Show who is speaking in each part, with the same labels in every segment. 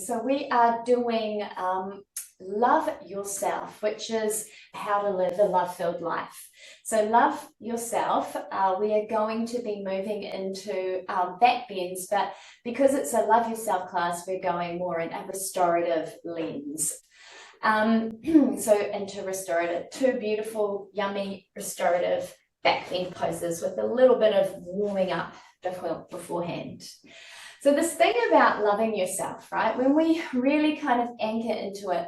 Speaker 1: So we are doing Love Yourself, which is how to live a love-filled life. So love yourself, we are going to be moving into backbends, but because it's a love yourself class, we're going more in a restorative lens. So into restorative, two beautiful, yummy, restorative backbend poses with a little bit of warming up beforehand. So this thing about loving yourself, right? When we really kind of anchor into it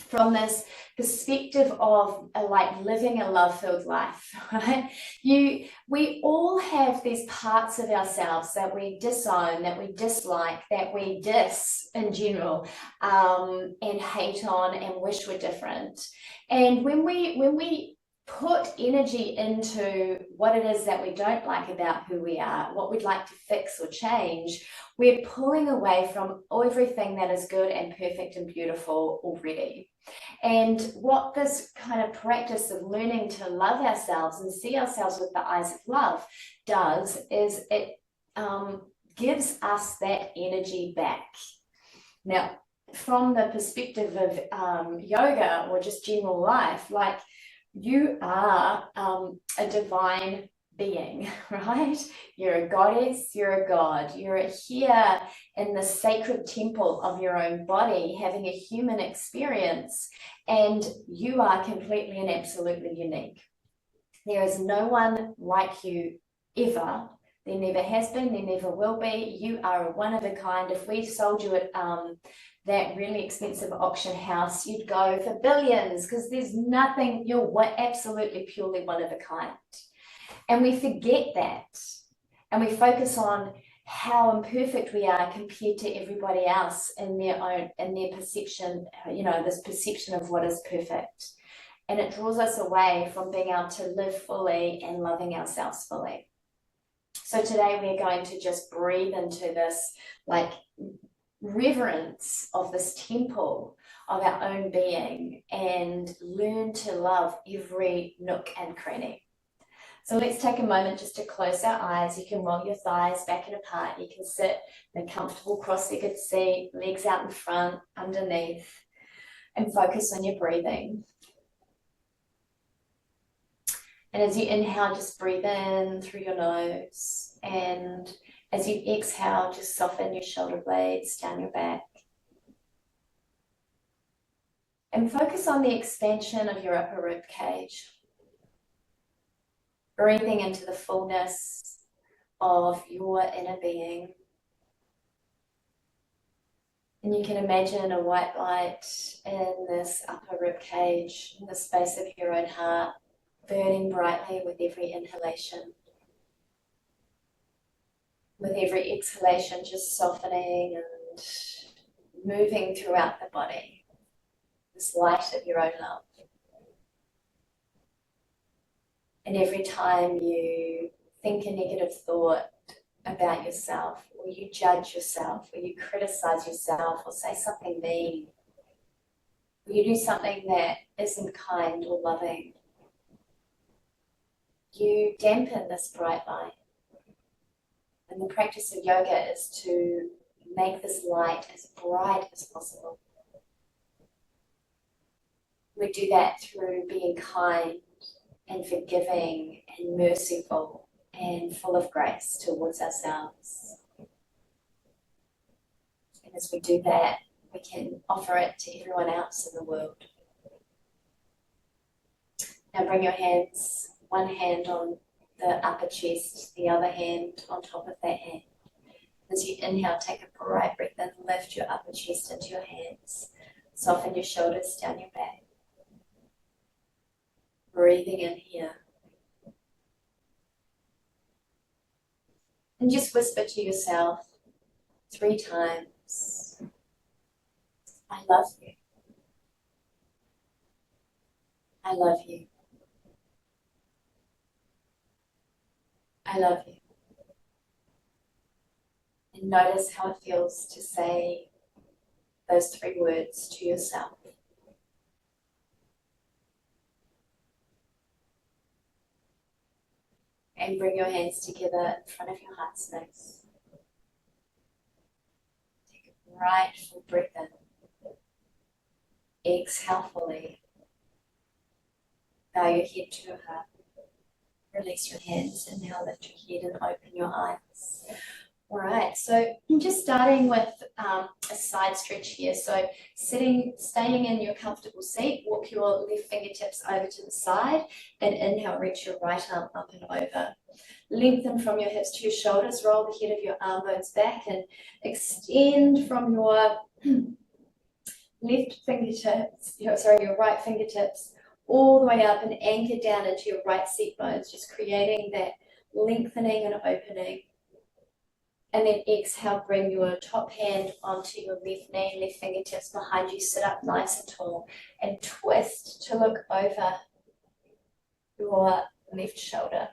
Speaker 1: from this perspective of like living a love-filled life, right? We all have these parts of ourselves that we disown, that we dislike, that we diss in general, and hate on and wish were different. And when we put energy into what it is that we don't like about who we are, what we'd like to fix or change, we're pulling away from everything that is good and perfect and beautiful already. And what this kind of practice of learning to love ourselves and see ourselves with the eyes of love does is it gives us that energy back. Now, from the perspective of yoga or just general life, like, you are a divine being, right? You're a goddess, you're a god. You're here in the sacred temple of your own body, having a human experience, and you are completely and absolutely unique. There is no one like you ever. There never has been, there never will be. You are a one of a kind. If we sold you at that really expensive auction house, you'd go for billions, because there's nothing, you're absolutely purely one of a kind. And we forget that. And we focus on how imperfect we are compared to everybody else in their perception, this perception of what is perfect. And it draws us away from being able to live fully and loving ourselves fully. So today we're going to just breathe into this like reverence of this temple of our own being and learn to love every nook and cranny. So let's take a moment just to close our eyes. You can roll your thighs back and apart. You can sit in a comfortable cross-legged seat, legs out in front, underneath, and focus on your breathing. And as you inhale, just breathe in through your nose. And as you exhale, just soften your shoulder blades down your back. And focus on the expansion of your upper rib cage. Breathing into the fullness of your inner being. And you can imagine a white light in this upper rib cage, in the space of your own heart, burning brightly with every inhalation. With every exhalation, just softening and moving throughout the body. This light of your own love. And every time you think a negative thought about yourself, or you judge yourself, or you criticize yourself, or say something mean, or you do something that isn't kind or loving, you dampen this bright light. And the practice of yoga is to make this light as bright as possible. We do that through being kind and forgiving and merciful and full of grace towards ourselves. And as we do that, we can offer it to everyone else in the world. Now bring your hands, one hand on the upper chest, the other hand on top of that hand. As you inhale, take a bright breath in, lift your upper chest into your hands. Soften your shoulders down your back. Breathing in here. And just whisper to yourself 3 times, I love you. I love you. I love you. And notice how it feels to say those 3 words to yourself. And bring your hands together in front of your heart space. Take a Right full breath in. Exhale fully. Bow your head to your heart. Release your hands. Inhale, lift your head and open your eyes. All right, so I'm just starting with a side stretch here. So staying in your comfortable seat, walk your left fingertips over to the side and inhale, reach your right arm up and over. Lengthen from your hips to your shoulders, roll the head of your arm bones back and extend from your your right fingertips all the way up and anchor down into your right seat bones, just creating that lengthening and opening. And then exhale, bring your top hand onto your left knee, left fingertips behind you, sit up nice and tall, and twist to look over your left shoulder.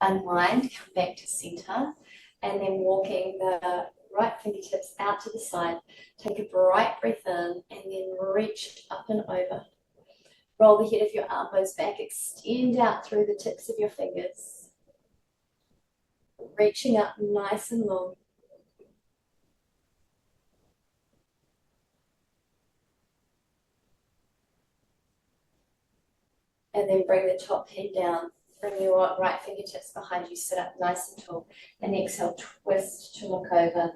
Speaker 1: Unwind, come back to center, and then walking the right fingertips out to the side. Take a bright breath in, and then reach up and over. Roll the head of your arm bones back, extend out through the tips of your fingers. Reaching up nice and long. And then bring the top hand down. Bring your right fingertips behind you, sit up nice and tall. And exhale, twist to look over.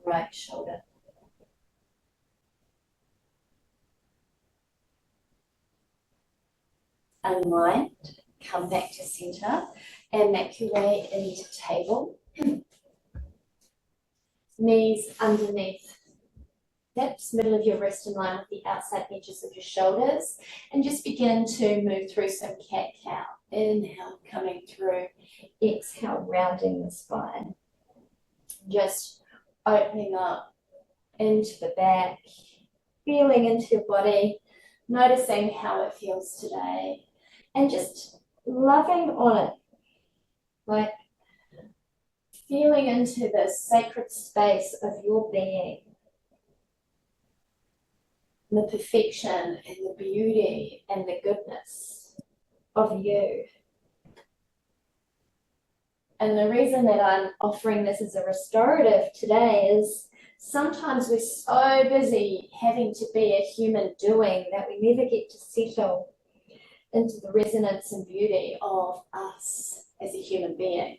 Speaker 1: Right shoulder. Unwind, come back to center, and make your way into table. Knees underneath hips, middle of your wrist in line with the outside edges of your shoulders, and just begin to move through some cat-cow. Inhale, coming through. Exhale, rounding the spine. Just opening up into the back, feeling into your body, noticing how it feels today, and just loving on it, like feeling into the sacred space of your being, the perfection and the beauty and the goodness of you. And the reason that I'm offering this as a restorative today is sometimes we're so busy having to be a human doing that we never get to settle into the resonance and beauty of us as a human being.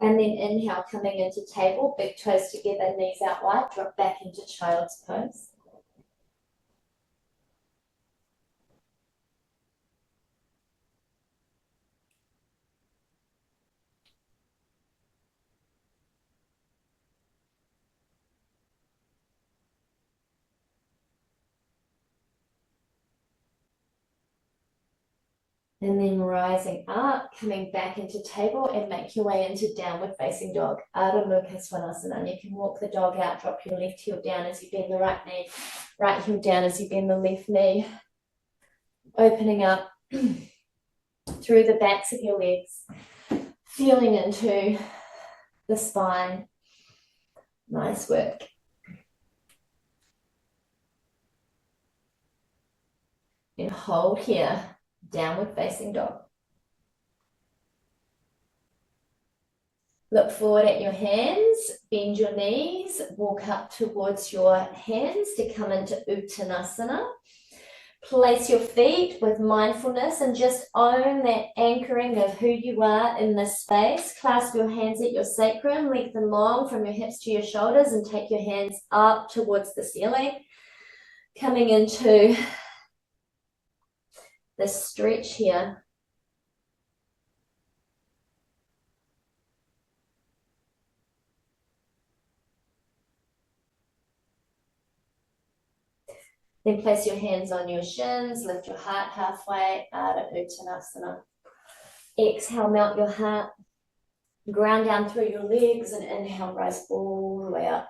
Speaker 1: And then inhale, coming into table, big toes together, knees out wide, drop back into child's pose. And then rising up, coming back into table and make your way into downward facing dog, Adho Mukha Svanasana. You can walk the dog out, drop your left heel down as you bend the right knee, right heel down as you bend the left knee. Opening up through the backs of your legs, feeling into the spine. Nice work. And hold here, downward facing dog. Look forward at your hands, bend your knees, walk up towards your hands to come into Uttanasana. Place your feet with mindfulness and just own that anchoring of who you are in this space. Clasp your hands at your sacrum, lengthen long from your hips to your shoulders and take your hands up towards the ceiling. Coming into the stretch here. Then place your hands on your shins, lift your heart halfway, Adho Uttanasana. Exhale, melt your heart, ground down through your legs and inhale, rise all the way up.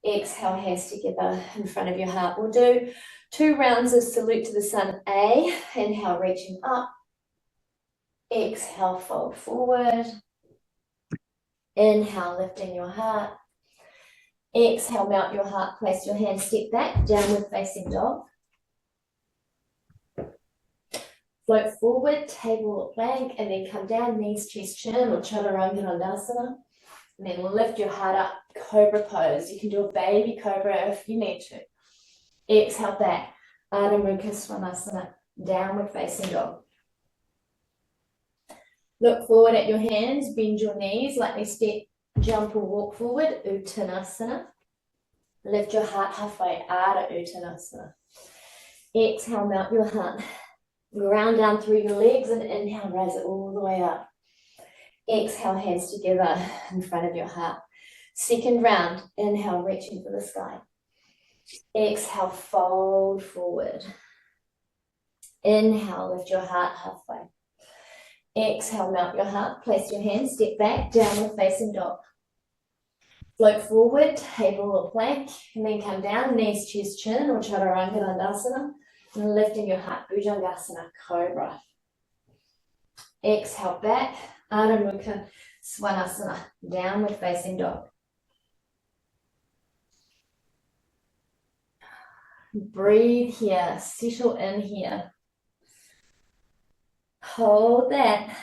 Speaker 1: Exhale, hands together in front of your heart. We'll do 2 rounds of salute to the sun A. Inhale, reaching up. Exhale, fold forward. Inhale, lifting your heart. Exhale, melt your heart, place your hands, step back, downward facing dog. Float forward, table or plank, and then come down, knees, chest, chin, or chaturanga. And then lift your heart up, cobra pose. You can do a baby cobra if you need to. Exhale back, Ardha Mukha Svanasana, downward facing dog. Look forward at your hands, bend your knees, lightly step, jump or walk forward, Uttanasana. Lift your heart halfway, Ardha Uttanasana. Exhale, melt your heart. Ground down through your legs and inhale, raise it all the way up. Exhale, hands together in front of your heart. Second round, inhale, reaching for the sky. Exhale, fold forward. Inhale, lift your heart halfway. Exhale, melt your heart, place your hands, step back, downward facing dog. Float forward, table or plank, and then come down, knees, chest, chin, or chaturanga, and lifting your heart, Bhujangasana, cobra. Exhale back, Ardha Mukha Svanasana, downward facing dog. Breathe here, settle in here. Hold that.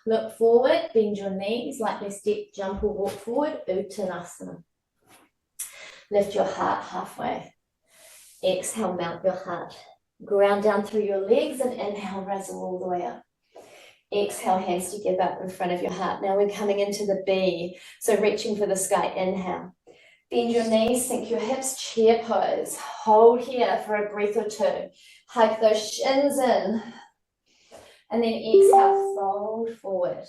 Speaker 1: Look forward, bend your knees, lightly step, jump or walk forward, Uttanasana. Lift your heart halfway. Exhale, melt your heart. Ground down through your legs and inhale, raise all the way up. Exhale, hands together in front of your heart. Now we're coming into the B. So reaching for the sky, inhale. Bend your knees, sink your hips, chair pose. Hold here for a breath or two. Hug those shins in. And then exhale, fold forward.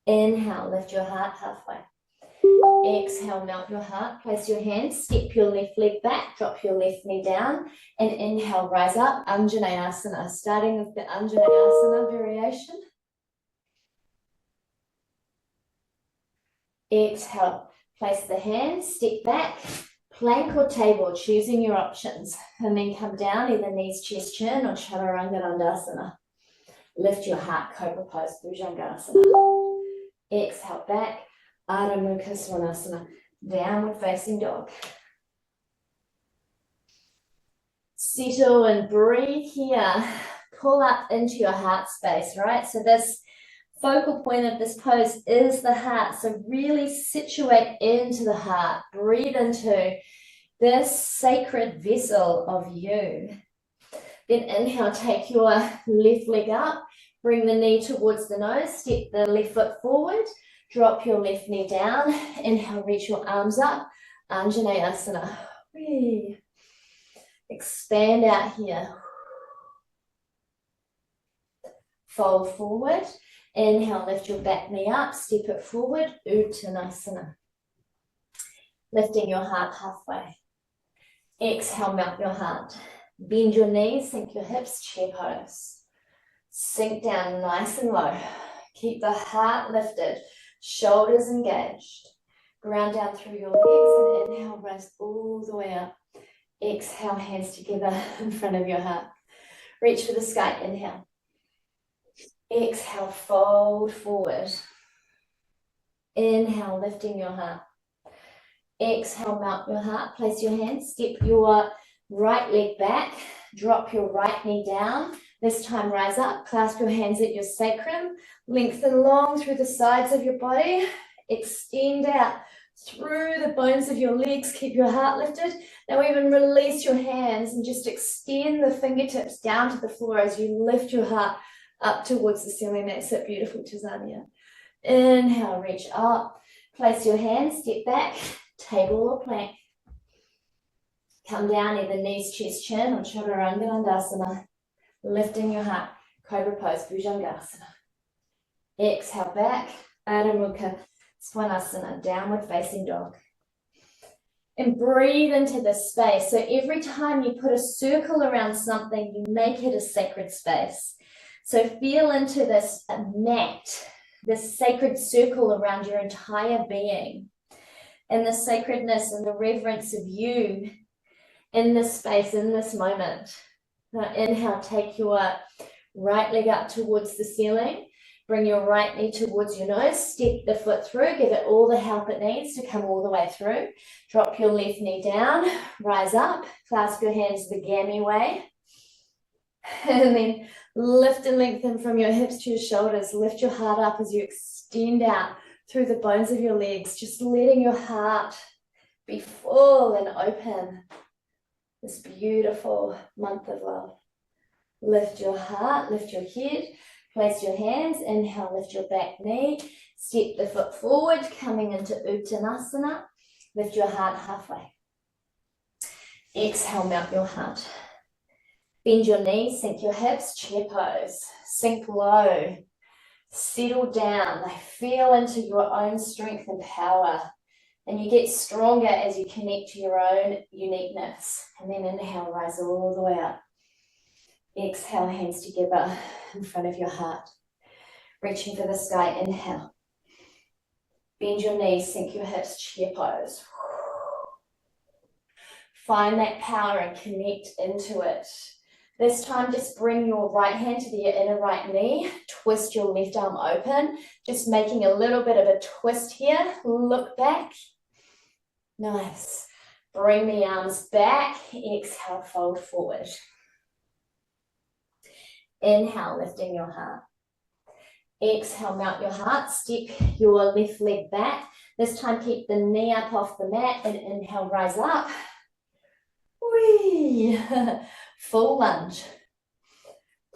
Speaker 1: Inhale, lift your heart halfway. Exhale, melt your heart. Place your hands, step your left leg back, drop your left knee down, and inhale, rise up, Anjaneyasana. Starting with the Anjaneyasana variation. Exhale, place the hands, step back, plank or table, choosing your options. And then come down, either knees, chest, chin, or chaturanga. Lift your heart, cobra pose, Bhujangasana. Exhale back, Ardha Mukha Svanasana, downward facing dog. Settle and breathe here. Pull up into your heart space, right? So this focal point of this pose is the heart. So really situate into the heart. Breathe into this sacred vessel of you. Then inhale, take your left leg up, bring the knee towards the nose, step the left foot forward, drop your left knee down, inhale, reach your arms up, Anjaneyasana. Expand out here. Fold forward, inhale, lift your back knee up, step it forward, Uttanasana. Lifting your heart halfway. Exhale, melt your heart. Bend your knees, sink your hips, chair pose. Sink down nice and low. Keep the heart lifted, shoulders engaged. Ground down through your legs and inhale, raise all the way up. Exhale, hands together in front of your heart. Reach for the sky, inhale. Exhale, fold forward. Inhale, lifting your heart. Exhale, melt your heart. Place your hands, step your right leg back, drop your right knee down. This time rise up, clasp your hands at your sacrum, lengthen long through the sides of your body, extend out through the bones of your legs, keep your heart lifted. Now even release your hands and just extend the fingertips down to the floor as you lift your heart up towards the ceiling. That's it, beautiful Tazania. Inhale, reach up, place your hands, step back, table or plank. Come down, either knees, chest, chin, or chaturanga. Lifting your heart, cobra pose, Bhujangasana. Exhale back, Ardha Mukha Svanasana, downward facing dog. And breathe into this space. So every time you put a circle around something, you make it a sacred space. So feel into this mat, this sacred circle around your entire being, and the sacredness and the reverence of you in this space, in this moment. Now inhale, take your right leg up towards the ceiling. Bring your right knee towards your nose. Step the foot through. Give it all the help it needs to come all the way through. Drop your left knee down. Rise up. Clasp your hands the Gami way. And then Lift and lengthen from your hips to your shoulders. Lift your heart up as you extend out through the bones of your legs, just letting your heart be full and open. This beautiful month of love. Lift your heart, lift your head, place your hands, inhale, lift your back knee, step the foot forward, coming into Uttanasana, lift your heart halfway. Exhale, melt your heart. Bend your knees, sink your hips, chair pose, sink low, settle down, feel into your own strength and power. And you get stronger as you connect to your own uniqueness. And then inhale, rise all the way up. Exhale, hands together in front of your heart. Reaching for the sky, inhale. Bend your knees, sink your hips, chair pose. Find that power and connect into it. This time, just bring your right hand to the inner right knee. Twist your left arm open. Just making a little bit of a twist here. Look back. Nice. Bring the arms back. Exhale, fold forward. Inhale, lifting your heart. Exhale, melt your heart. Step your left leg back. This time, keep the knee up off the mat and inhale, rise up. Whee! Full lunge.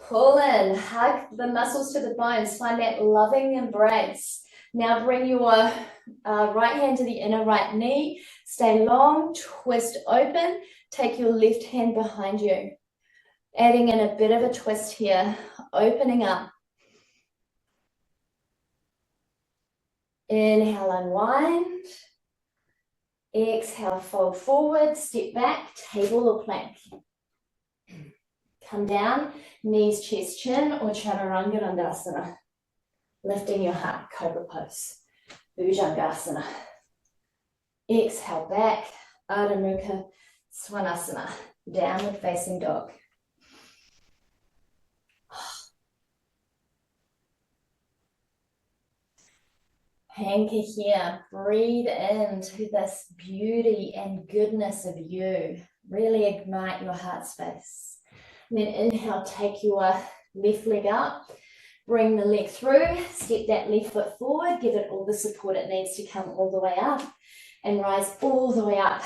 Speaker 1: Pull in, hug the muscles to the bones. Find that loving embrace. Now bring your right hand to the inner right knee. Stay long, twist open. Take your left hand behind you. Adding in a bit of a twist here. Opening up. Inhale, unwind. Exhale, fold forward, step back, table or plank. Come down, knees, chest, chin, or Chaturanga Dandasana. Lifting your heart, Cobra Pose. Bhujangasana. Exhale, back, Ardha Mukha Svanasana. Downward facing dog. Anchor here, breathe into this beauty and goodness of you. Really ignite your heart space. And then inhale, take your left leg up, bring the leg through, step that left foot forward, give it all the support it needs to come all the way up, and rise all the way up,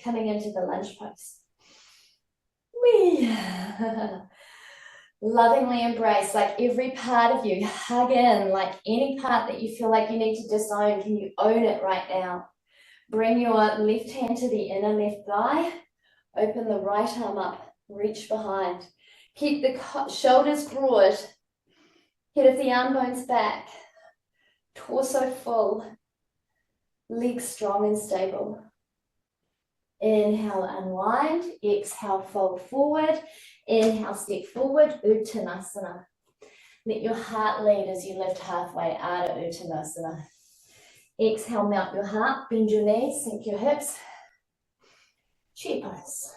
Speaker 1: coming into the lunge pose. Whee! Lovingly embrace, like every part of you, hug in, like any part that you feel like you need to disown, can you own it right now? Bring your left hand to the inner left thigh, open the right arm up, reach behind. Keep the shoulders broad, head of the arm bones back, torso full, legs strong and stable. Inhale, unwind. Exhale, fold forward. Inhale, step forward, Uttanasana. Let your heart lead as you lift halfway, Ardha Uttanasana. Exhale, melt your heart, bend your knees, sink your hips. Chair pose.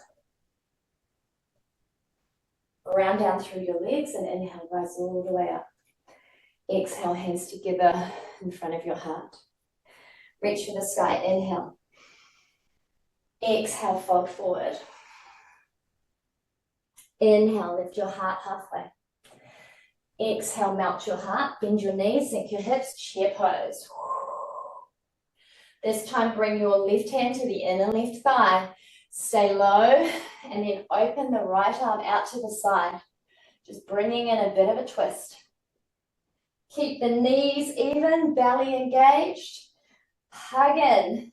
Speaker 1: Ground down through your legs and inhale, rise all the way up. Exhale, hands together in front of your heart. Reach for the sky, inhale. Exhale, fold forward. Inhale, lift your heart halfway. Exhale, melt your heart, bend your knees, sink your hips, chair pose. This time, bring your left hand to the inner left thigh. Stay low, and then open the right arm out to the side. Just bringing in a bit of a twist. Keep the knees even, belly engaged. Hug in.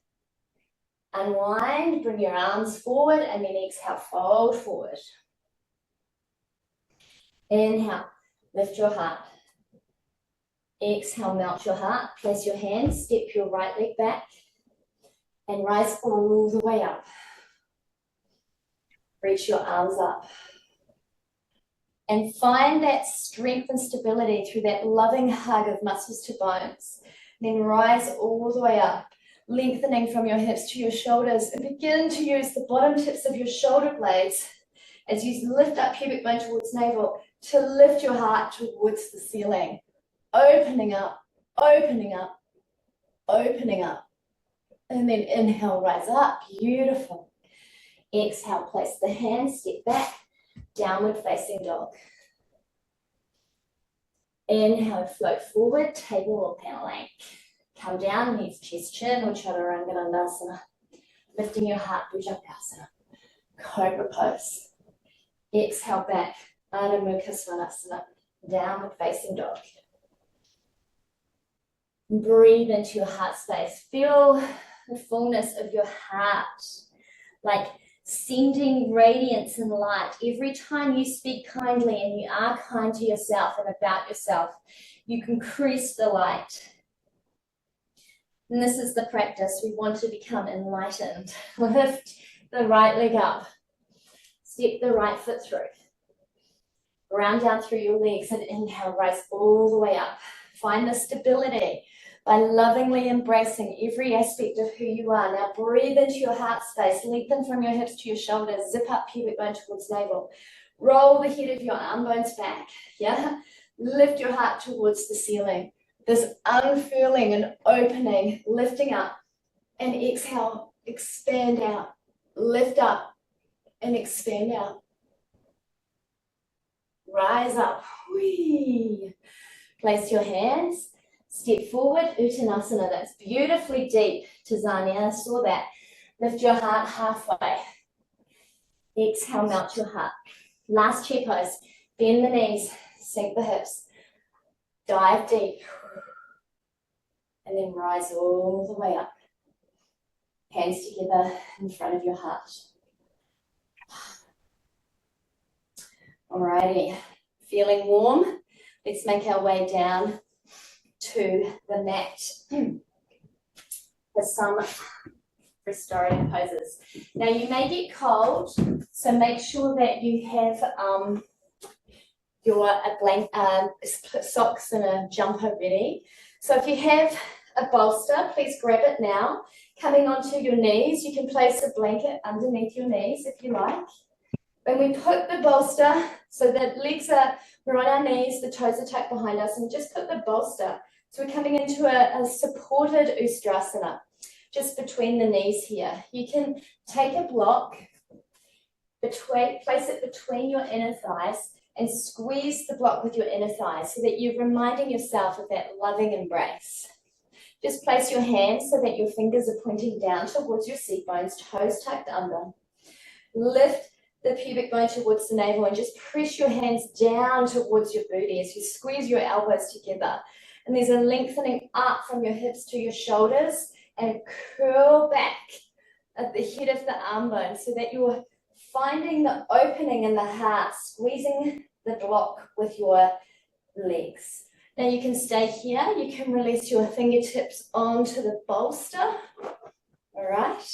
Speaker 1: Unwind, bring your arms forward, and then exhale, fold forward. Inhale, lift your heart. Exhale, melt your heart. Place your hands, step your right leg back, and rise all the way up. Reach your arms up. And find that strength and stability through that loving hug of muscles to bones. Then rise all the way up, lengthening from your hips to your shoulders, and begin to use the bottom tips of your shoulder blades as you lift up pubic bone towards navel to lift your heart towards the ceiling. Opening up, opening up, opening up. And then inhale, rise up. Beautiful. Exhale, place the hands, step back, downward facing dog. Inhale, float forward, table or plank. Come down, knees, chest, chin, or chaturanga dandasana. Lifting your heart, bhujangasana. Cobra pose. Exhale back, Adho Mukha Svanasana. Downward facing dog. Breathe into your heart space. Feel the fullness of your heart, like sending radiance and light. Every time you speak kindly and you are kind to yourself and about yourself, you increase the light. And this is the practice. We want to become enlightened. Lift the right leg up. Step the right foot through. Ground down through your legs and inhale, rise all the way up. Find the stability by lovingly embracing every aspect of who you are. Now breathe into your heart space. Lengthen from your hips to your shoulders. Zip up pubic bone towards navel. Roll the head of your arm bones back. Yeah? Lift your heart towards the ceiling. This unfurling and opening, lifting up, and exhale, expand out. Lift up and expand out. Rise up. Whee. Place your hands. Step forward, Uttanasana. That's beautifully deep. Tazania, saw that. Lift your heart halfway. Exhale, melt your heart. Last chair pose. Bend the knees, sink the hips. Dive deep. And then rise all the way up. Hands together in front of your heart. Alrighty. Feeling warm? Let's make our way down to the mat for some restorative poses. Now you may get cold, so make sure that you have your socks and a jumper ready. So if you have a bolster, please grab it now. Coming onto your knees, you can place a blanket underneath your knees if you like. When we put the bolster, so the legs we're on our knees, the toes are tucked behind us, and just put the bolster. So we're coming into a supported Ustrasana, just between the knees here. You can take a block, place it between your inner thighs, and squeeze the block with your inner thighs so that you're reminding yourself of that loving embrace. Just place your hands so that your fingers are pointing down towards your seat bones, toes tucked under. Lift the pubic bone towards the navel and just press your hands down towards your booty as you squeeze your elbows together. And there's a lengthening up from your hips to your shoulders and curl back at the head of the arm bone so that you're finding the opening in the heart, squeezing the block with your legs. Now you can stay here. You can release your fingertips onto the bolster. All right.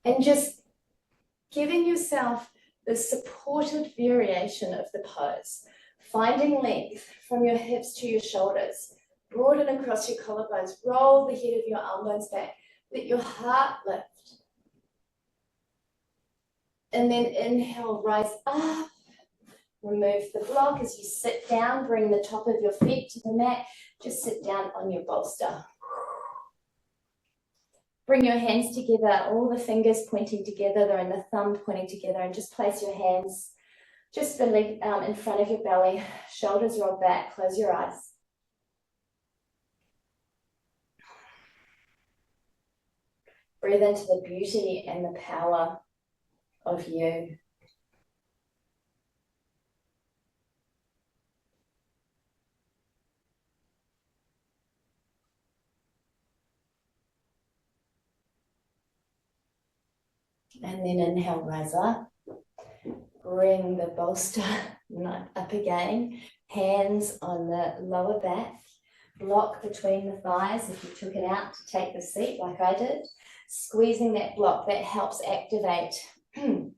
Speaker 1: And just giving yourself the supported variation of the pose. Finding length from your hips to your shoulders. Broaden across your collarbones. Roll the head of your arm bones back. Let your heart lift. And then inhale, rise up. Remove the block as you sit down. Bring the top of your feet to the mat. Just sit down on your bolster. Bring your hands together, all the fingers pointing together and the thumb pointing together, and just place your hands just in front of your belly. Shoulders roll back. Close your eyes. Breathe into the beauty and the power of you. And then inhale, rise up. Bring the bolster up again. Hands on the lower back. Block between the thighs if you took it out to take the seat like I did. Squeezing that block, that helps activate the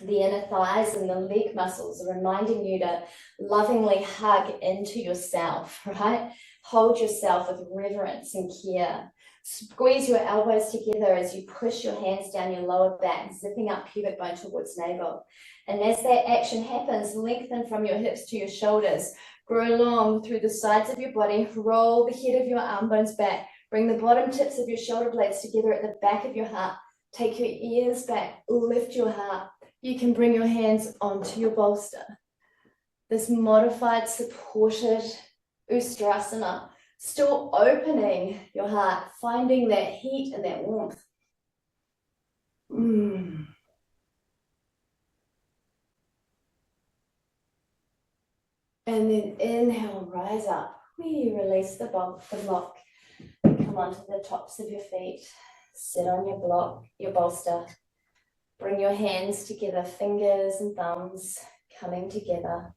Speaker 1: inner thighs and the leg muscles, reminding you to lovingly hug into yourself, right? Hold yourself with reverence and care. Squeeze your elbows together as you push your hands down your lower back, zipping up pubic bone towards navel. And as that action happens, lengthen from your hips to your shoulders. Grow long through the sides of your body. Roll the head of your arm bones back. Bring the bottom tips of your shoulder blades together at the back of your heart. Take your ears back. Lift your heart. You can bring your hands onto your bolster. this modified, supported Ustrasana, still opening your heart, finding that heat and that warmth. And then inhale, rise up. We release the block. Come onto the tops of your feet. Sit on your block, your bolster. Bring your hands together, fingers and thumbs coming together.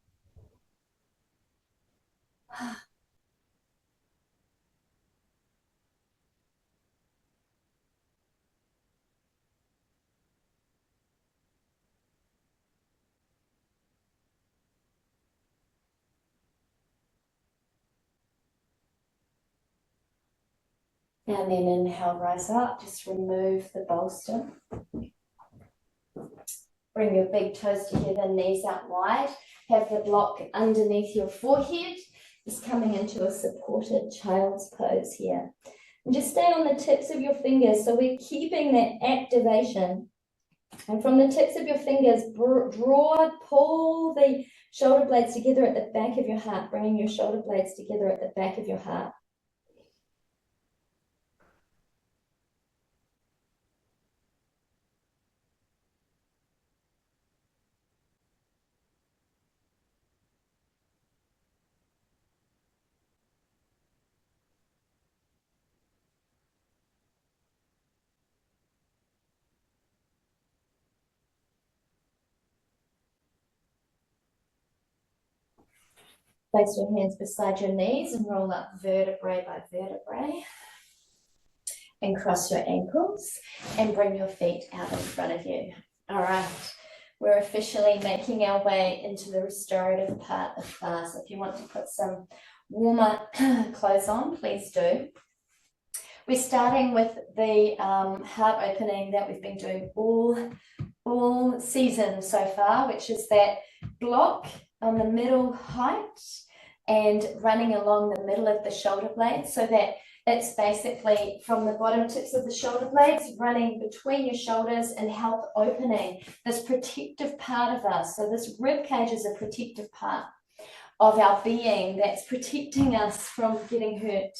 Speaker 1: And then inhale, rise up. Just remove the bolster. Bring your big toes together, knees out wide. Have the block underneath your forehead. Just coming into a supported child's pose here. And just stay on the tips of your fingers. So we're keeping that activation. And from the tips of your fingers, pull the shoulder blades together at the back of your heart, bringing your shoulder blades together at the back of your heart. Place your hands beside your knees and roll up vertebrae by vertebrae. And cross your ankles and bring your feet out in front of you. All right, we're officially making our way into the restorative part of class. If you want to put some warmer clothes on, please do. We're starting with the heart opening that we've been doing all season so far, which is that block on the middle height and running along the middle of the shoulder blades, so that it's basically from the bottom tips of the shoulder blades running between your shoulders and help opening this protective part of us. So this rib cage is a protective part of our being that's protecting us from getting hurt,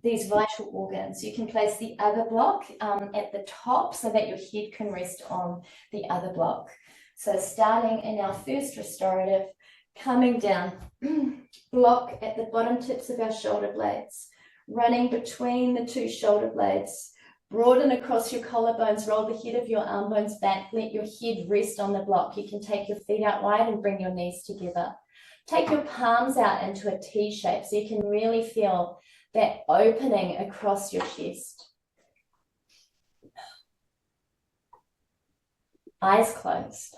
Speaker 1: these vital organs. You can place the other block at the top so that your head can rest on the other block. So starting in our first restorative, coming down, block at the bottom tips of our shoulder blades, running between the two shoulder blades, broaden across your collarbones, roll the head of your arm bones back, let your head rest on the block. You can take your feet out wide and bring your knees together. Take your palms out into a T shape so you can really feel that opening across your chest. Eyes closed.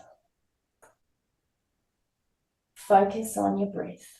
Speaker 1: Focus on your breath.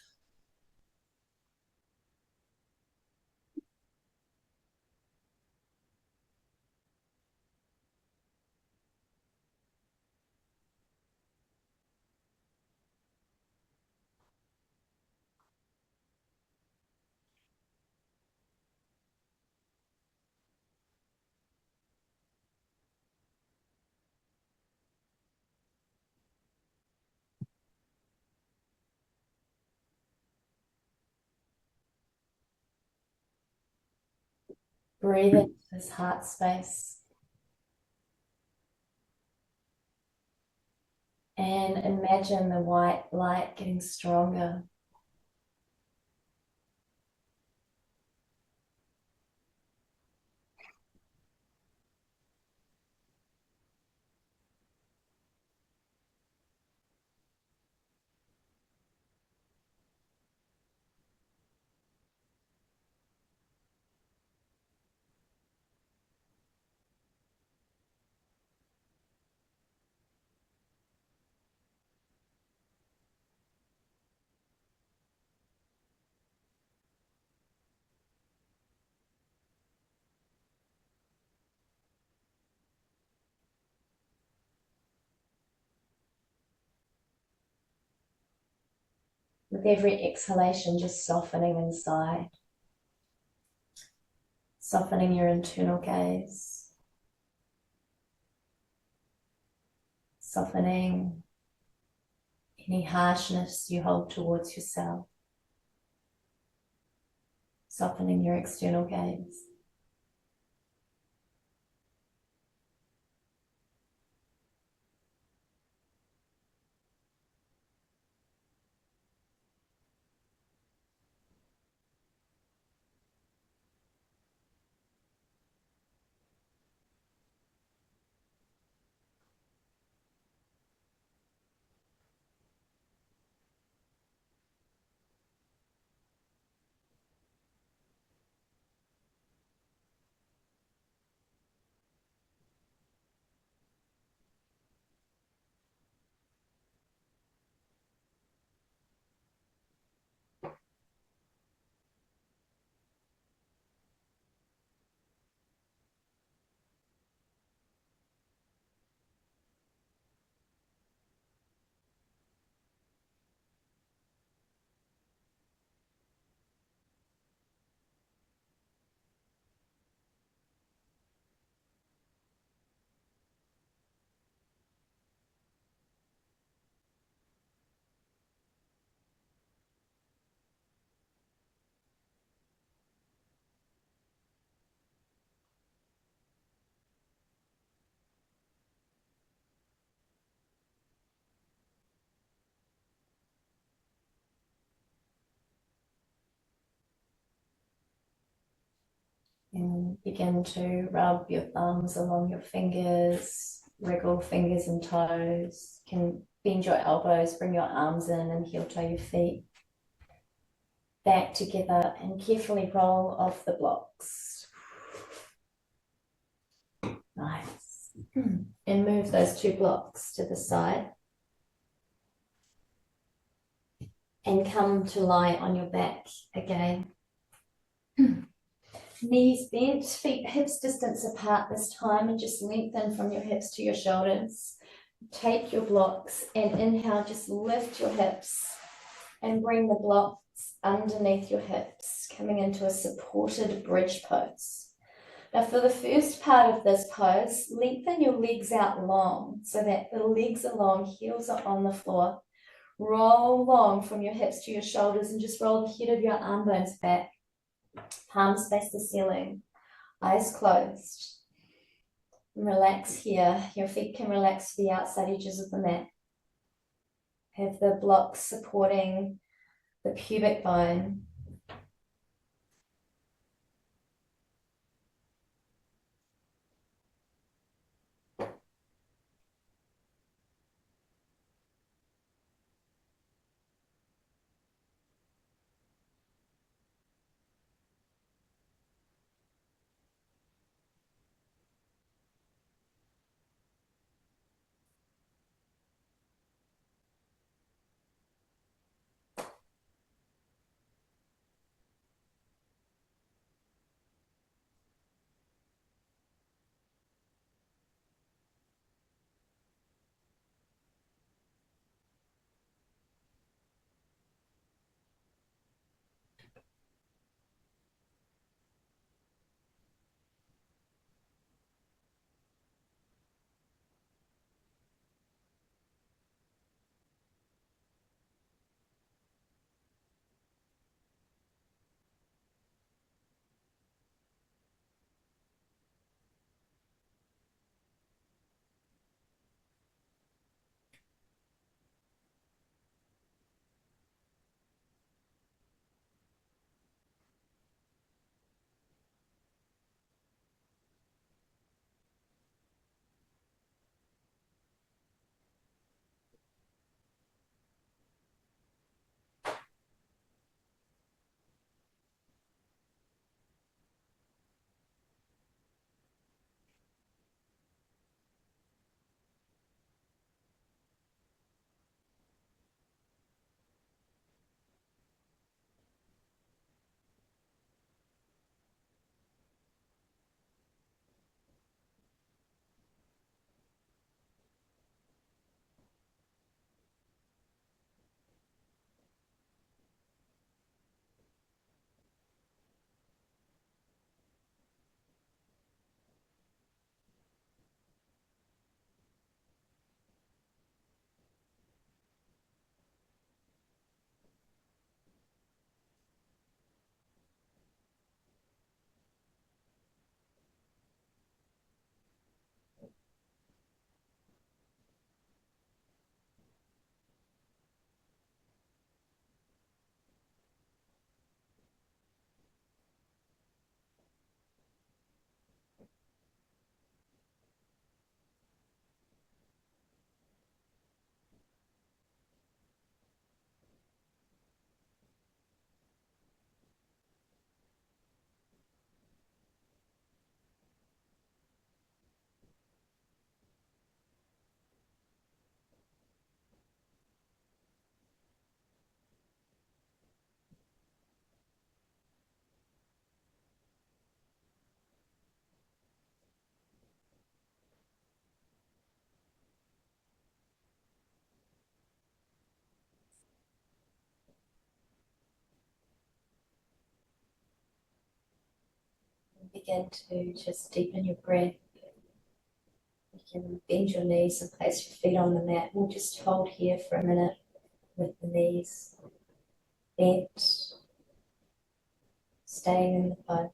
Speaker 1: Breathe into this heart space. And imagine the white light getting stronger. With every exhalation, just softening inside. Softening your internal gaze. Softening any harshness you hold towards yourself, softening your external gaze. And begin to rub your thumbs along your fingers, wriggle fingers and toes. You can bend your elbows, bring your arms in and heel toe your feet back together and carefully roll off the blocks. Nice. And move those 2 blocks to the side. And come to lie on your back again. Knees bent, feet hips distance apart this time, and just lengthen from your hips to your shoulders. Take your blocks and inhale, just lift your hips and bring the blocks underneath your hips, coming into a supported bridge pose. Now for the first part of this pose, lengthen your legs out long so that the legs are long, heels are on the floor. Roll long from your hips to your shoulders and just roll the head of your arm bones back. Palms face the ceiling, eyes closed. And relax here. Your feet can relax to the outside edges of the mat. Have the blocks supporting the pubic bone. begin to just deepen your breath. You can bend your knees and place your feet on the mat. We'll just hold here for a minute with the knees bent, staying in the pose.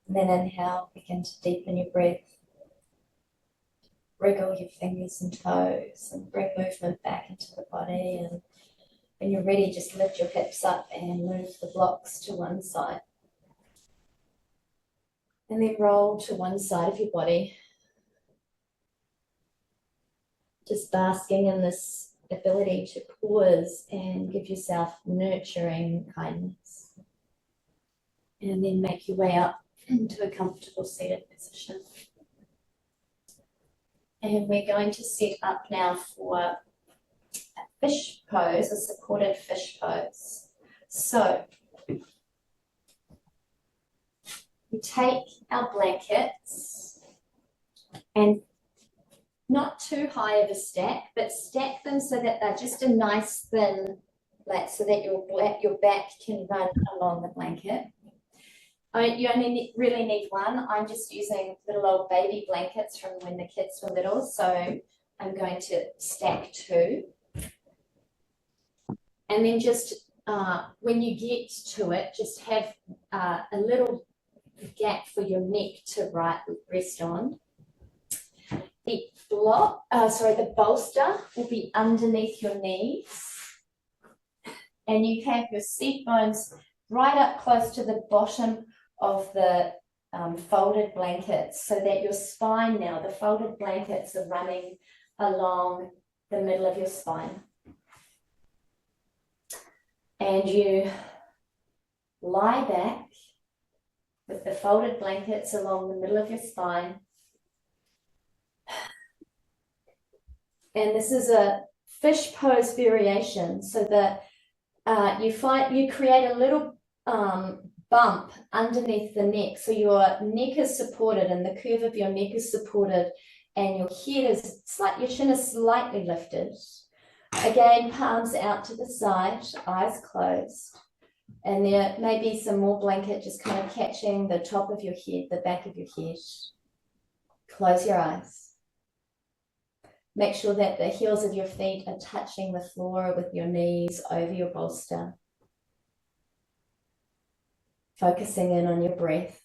Speaker 1: And then inhale, begin to deepen your breath. Wriggle your fingers and toes and bring movement back into the body. And when you're ready, just lift your hips up and move the blocks to one side. And then roll to one side of your body. Just basking in this ability to pause and give yourself nurturing kindness. And then make your way up into a comfortable seated position. And we're going to set up now for a fish pose, a supported fish pose. So we take our blankets and not too high of a stack, but stack them so that they're just a nice thin, so that your back can run along the blanket. You only really need one. I'm just using little old baby blankets from when the kids were little, so I'm going to stack two. And then just when you get to it, just have a little gap for your neck to rest on. The bolster will be underneath your knees. And you have your seat bones right up close to the bottom of the folded blankets, so that your spine now, the folded blankets are running along the middle of your spine. And you lie back with the folded blankets along the middle of your spine. And this is a fish pose variation, so that you create a little bump underneath the neck, so your neck is supported and the curve of your neck is supported, and your head is your chin is slightly lifted. Again, palms out to the side, eyes closed, and there may be some more blanket just kind of catching the top of your head, the back of your head. Close your eyes. Make sure that the heels of your feet are touching the floor with your knees over your bolster. Focusing in on your breath.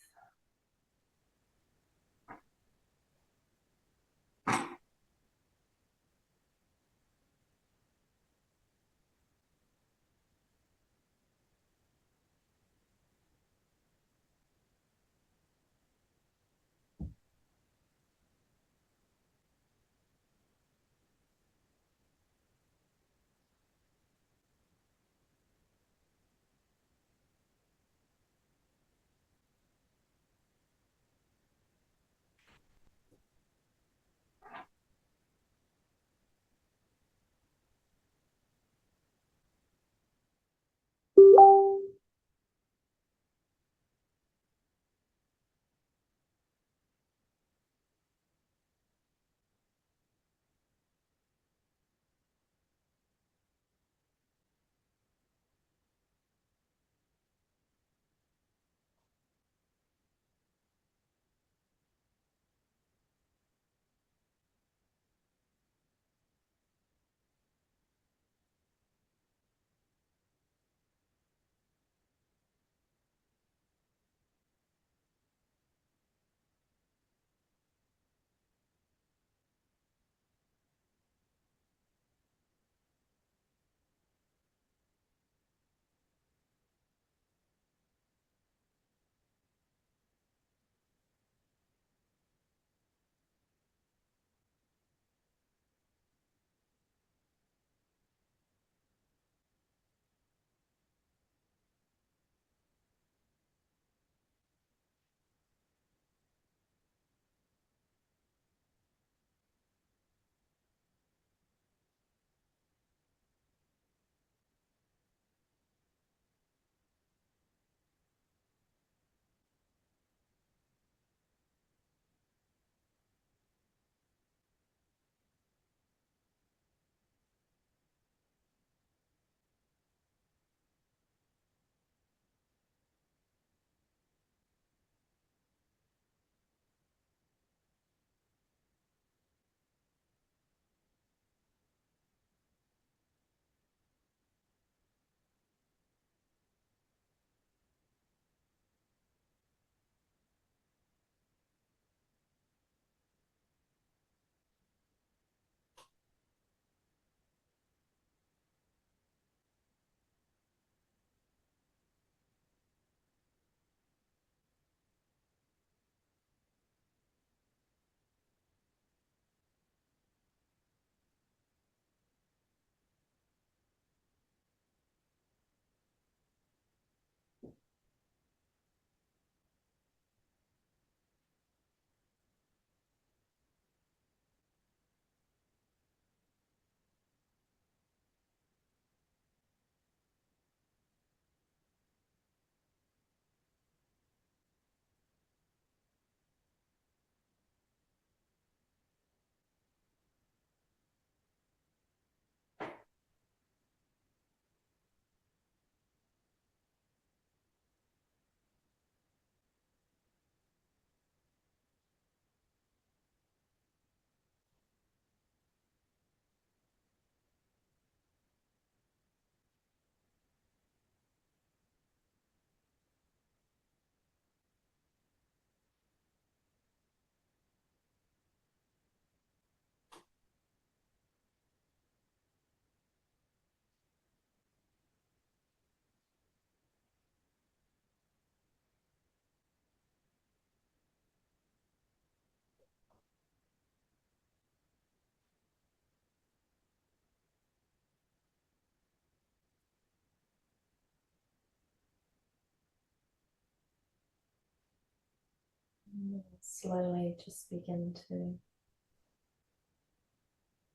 Speaker 1: Slowly just begin to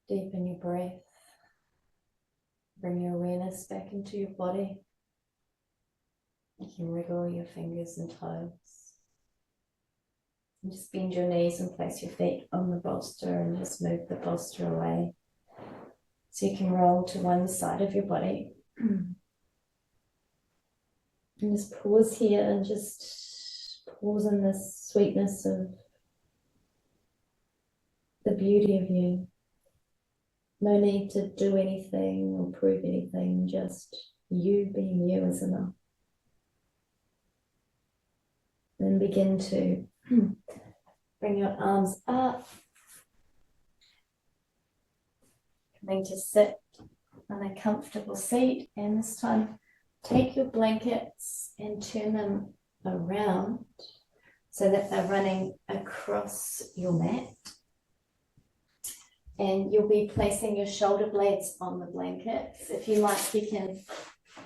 Speaker 1: deepen your breath. Bring your awareness back into your body. You can wriggle your fingers and toes. And just bend your knees and place your feet on the bolster and just move the bolster away. So you can roll to one side of your body. And just pause here and just pause in this sweetness of the beauty of you. No need to do anything or prove anything, just you being you is enough. Then begin to bring your arms up. Coming to sit on a comfortable seat, and this time take your blankets and turn them around so that they're running across your mat. And you'll be placing your shoulder blades on the blankets. If you like, you can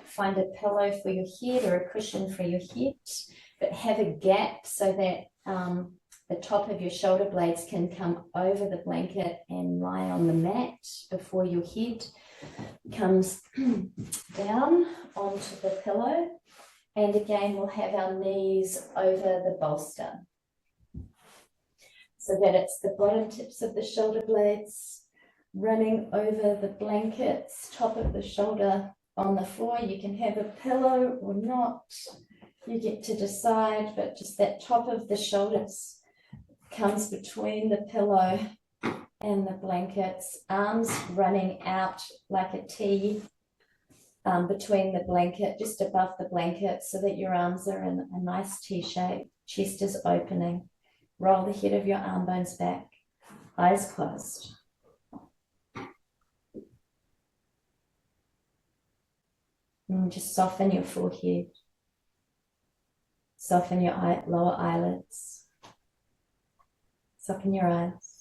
Speaker 1: find a pillow for your head or a cushion for your head, but have a gap so that the top of your shoulder blades can come over the blanket and lie on the mat before your head comes down onto the pillow. And again, we'll have our knees over the bolster so that it's the bottom tips of the shoulder blades running over the blankets, top of the shoulder on the floor. You can have a pillow or not, you get to decide, but just that top of the shoulders comes between the pillow and the blankets, arms running out like a T between the blanket, just above the blanket, so that your arms are in a nice T shape, chest is opening. Roll the head of your arm bones back, eyes closed. And just soften your forehead, soften your lower eyelids, soften your eyes.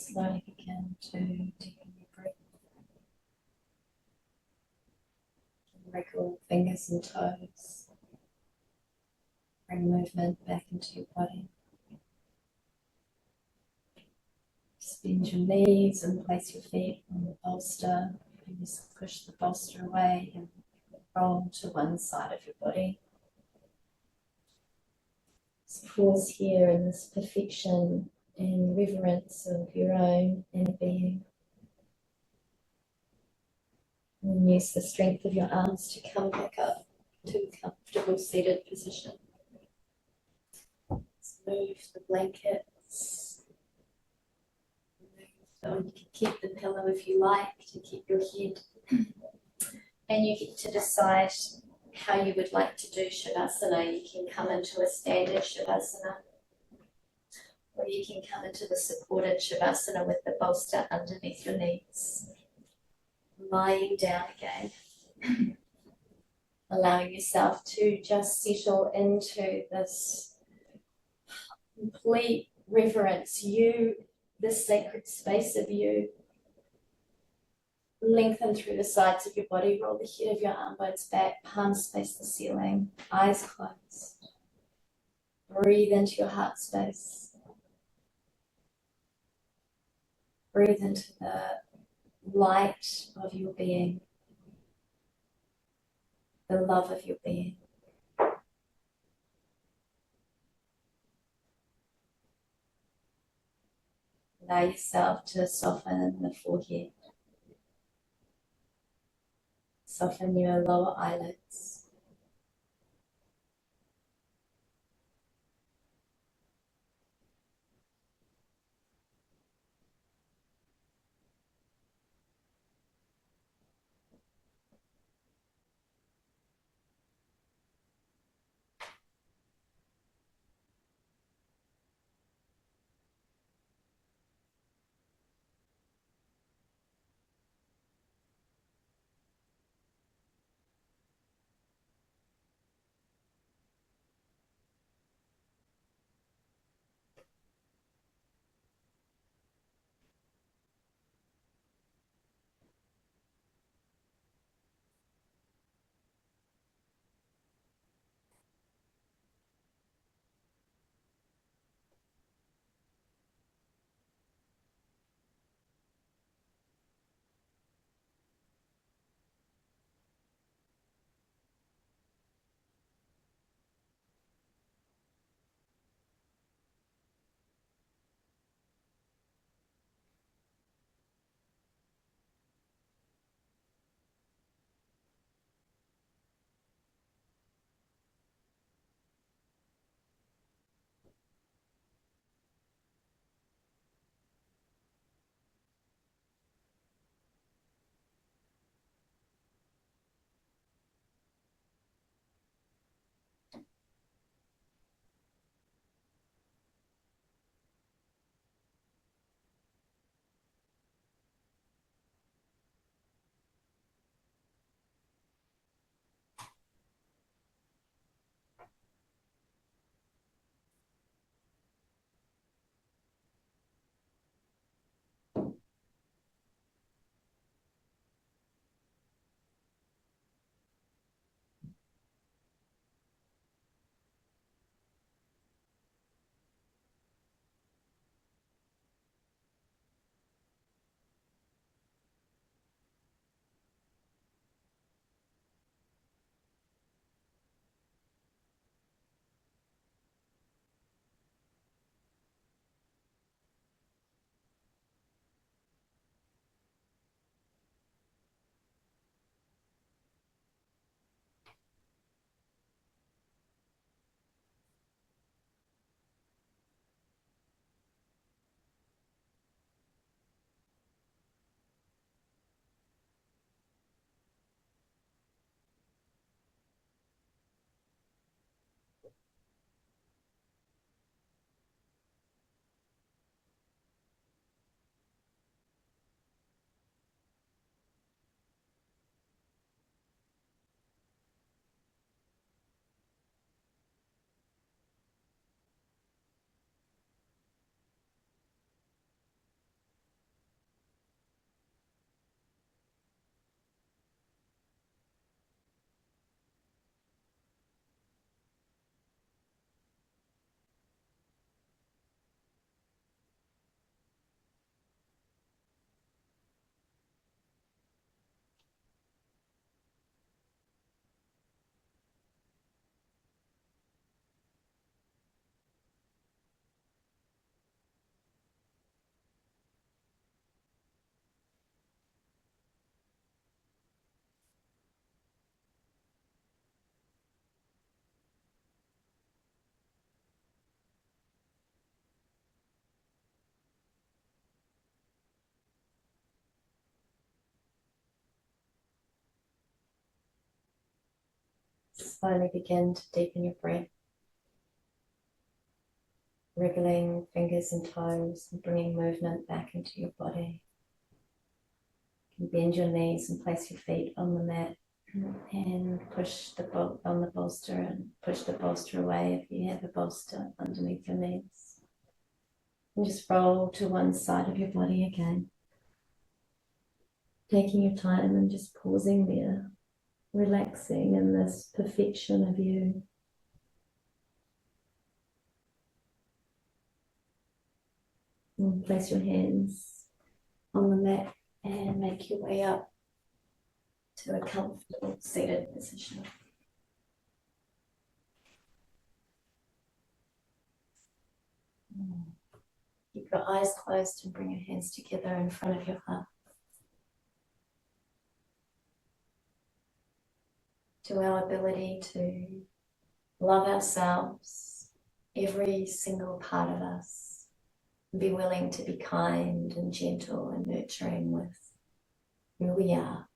Speaker 1: Slowly begin to deepen your breath. Wriggle fingers and toes. Bring movement back into your body. Just bend your knees and place your feet on the bolster. And just push the bolster away and roll to one side of your body. Just pause here in this perfection and reverence of your own inner being. And use the strength of your arms to come back up to a comfortable seated position. Let's move the blankets. So you can keep the pillow if you like to keep your head. And you get to decide how you would like to do Shavasana. You can come into a standard Shavasana, or you can come into the supported Shavasana with the bolster underneath your knees. Lying down again. Allowing yourself to just settle into this complete reverence. You, this sacred space of you. Lengthen through the sides of your body. Roll the head of your arm bones back. Palms face the ceiling. Eyes closed. Breathe into your heart space. Breathe into the light of your being. The love of your being. Allow yourself to soften the forehead. Soften your lower eyelids. Slowly begin to deepen your breath, wriggling fingers and toes and bringing movement back into your body. You can bend your knees and place your feet on the mat and push on the bolster and push the bolster away if you have a bolster underneath your knees. And just roll to one side of your body again. Taking your time and just pausing there, relaxing in this perfection of you. And place your hands on the mat and make your way up to a comfortable seated position. Keep your eyes closed and bring your hands together in front of your heart. To our ability to love ourselves, every single part of us, and be willing to be kind and gentle and nurturing with who we are.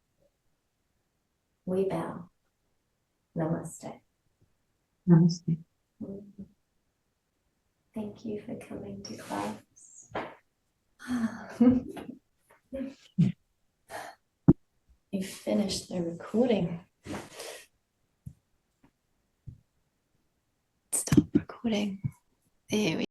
Speaker 1: We bow. Namaste.
Speaker 2: Namaste.
Speaker 1: Thank you for coming to class. You finished the recording. Stop recording. There we